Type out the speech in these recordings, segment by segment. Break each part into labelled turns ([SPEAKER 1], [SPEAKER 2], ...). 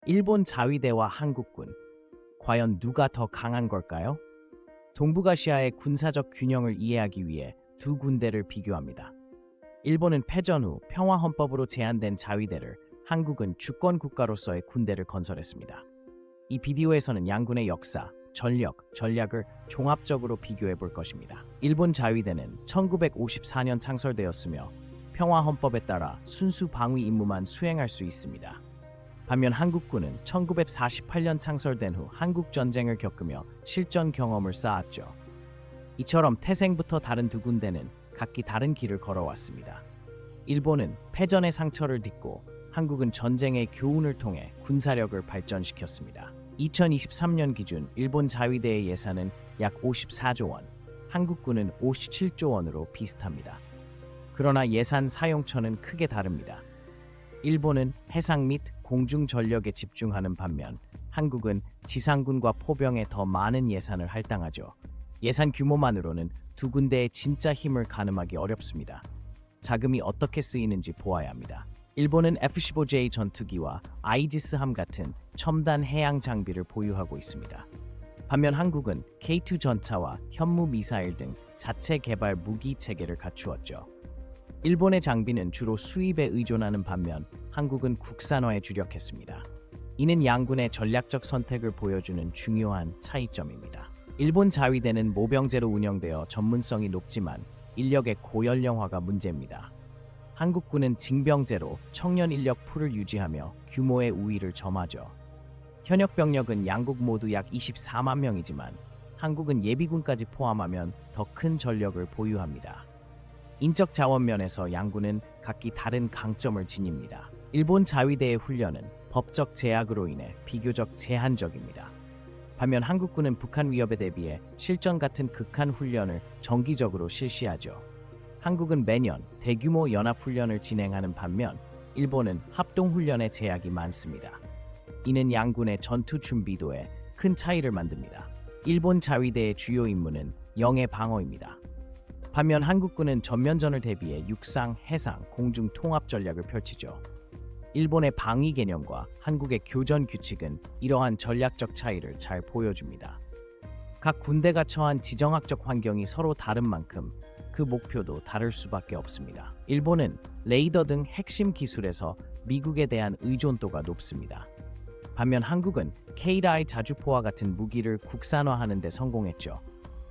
[SPEAKER 1] 일본 자위대와 한국군, 과연 누가 더 강한 걸까요? 동북아시아의 군사적 균형을 이해하기 위해 두 군대를 비교합니다. 일본은 패전 후 평화헌법으로 제한된 자위대를, 한국은 주권 국가로서의 군대를 건설했습니다. 이 비디오에서는 양군의 역사, 전력, 전략을 종합적으로 비교해 볼 것입니다. 일본 자위대는 1954년 창설되었으며 평화헌법에 따라 순수 방위 임무만 수행할 수 있습니다. 반면 한국군은 1948년 창설된 후 한국전쟁을 겪으며 실전 경험을 쌓았죠. 이처럼 태생부터 다른 두 군대는 각기 다른 길을 걸어왔습니다. 일본은 패전의 상처를 딛고 한국은 전쟁의 교훈을 통해 군사력을 발전시켰습니다. 2023년 기준 일본 자위대의 예산은 약 54조 원, 한국군은 57조 원으로 비슷합니다. 그러나 예산 사용처는 크게 다릅니다. 일본은 해상 및 공중 전력에 집중하는 반면 한국은 지상군과 포병에 더 많은 예산을 할당하죠. 예산 규모만으로는 두 군대의 진짜 힘을 가늠하기 어렵습니다. 자금이 어떻게 쓰이는지 보아야 합니다. 일본은 F-15J 전투기와 아이지스함 같은 첨단 해양 장비를 보유하고 있습니다. 반면 한국은 K2 전차와 현무 미사일 등 자체 개발 무기 체계를 갖추었죠. 일본의 장비는 주로 수입에 의존하는 반면 한국은 국산화에 주력했습니다. 이는 양군의 전략적 선택을 보여주는 중요한 차이점입니다. 일본 자위대는 모병제로 운영되어 전문성이 높지만 인력의 고연령화가 문제입니다. 한국군은 징병제로 청년 인력 풀을 유지하며 규모의 우위를 점하죠. 현역 병력은 양국 모두 약 24만 명이지만 한국은 예비군까지 포함하면 더 큰 전력을 보유합니다. 인적 자원 면에서 양군은 각기 다른 강점을 지닙니다. 일본 자위대의 훈련은 법적 제약으로 인해 비교적 제한적입니다. 반면 한국군은 북한 위협에 대비해 실전 같은 극한 훈련을 정기적으로 실시하죠. 한국은 매년 대규모 연합훈련을 진행하는 반면 일본은 합동훈련의 제약이 많습니다. 이는 양군의 전투 준비도에 큰 차이를 만듭니다. 일본 자위대의 주요 임무는 영해 방어입니다. 반면 한국군은 전면전을 대비해 육상, 해상, 공중 통합 전략을 펼치죠. 일본의 방위 개념과 한국의 교전 규칙은 이러한 전략적 차이를 잘 보여줍니다. 각 군대가 처한 지정학적 환경이 서로 다른 만큼 그 목표도 다를 수밖에 없습니다. 일본은 레이더 등 핵심 기술에서 미국에 대한 의존도가 높습니다. 반면 한국은 K-라이 자주포와 같은 무기를 국산화하는 데 성공했죠.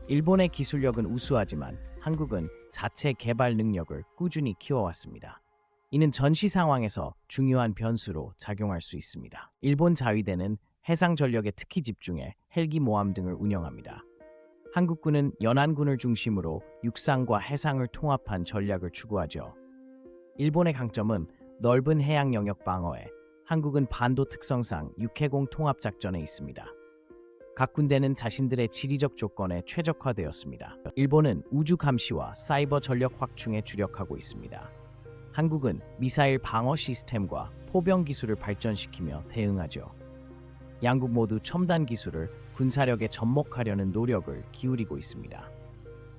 [SPEAKER 1] 일본의 기술력은 우수하지만 한국은 자체 개발 능력을 꾸준히 키워왔습니다. 이는 전시 상황에서 중요한 변수로 작용할 수 있습니다. 일본 자위대는 해상 전력에 특히 집중해 헬기 모함 등을 운영합니다. 한국군은 연안군을 중심으로 육상과 해상을 통합한 전략을 추구하죠. 일본의 강점은 넓은 해양 영역 방어에, 한국은 반도 특성상 육해공 통합 작전에 있습니다. 각 군대는 자신들의 지리적 조건에 최적화되었습니다. 일본은 우주 감시와 사이버 전력 확충에 주력하고 있습니다. 한국은 미사일 방어 시스템과 포병 기술을 발전시키며 대응하죠. 양국 모두 첨단 기술을 군사력에 접목하려는 노력을 기울이고 있습니다.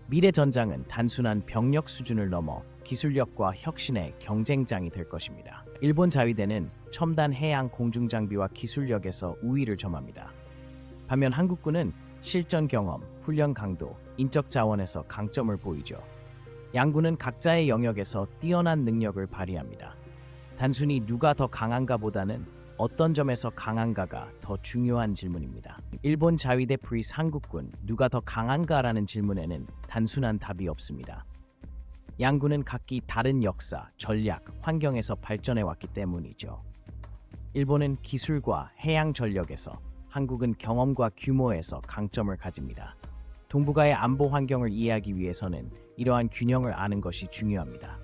[SPEAKER 1] 미래 전장은 단순한 병력 수준을 넘어 기술력과 혁신의 경쟁장이 될 것입니다. 일본 자위대는 첨단 해양 공중 장비와 기술력에서 우위를 점합니다. 반면 한국군은 실전 경험, 훈련 강도, 인적 자원에서 강점을 보이죠. 양군은 각자의 영역에서 뛰어난 능력을 발휘합니다. 단순히 누가 더 강한가보다는 어떤 점에서 강한가가 더 중요한 질문입니다. 일본 자위대 vs 한국군 누가 더 강한가라는 질문에는 단순한 답이 없습니다. 양군은 각기 다른 역사, 전략, 환경에서 발전해왔기 때문이죠. 일본은 기술과 해양 전력에서, 한국은 경험과 규모에서 강점을 가집니다. 동북아의 안보 환경을 이해하기 위해서는 이러한 균형을 아는 것이 중요합니다.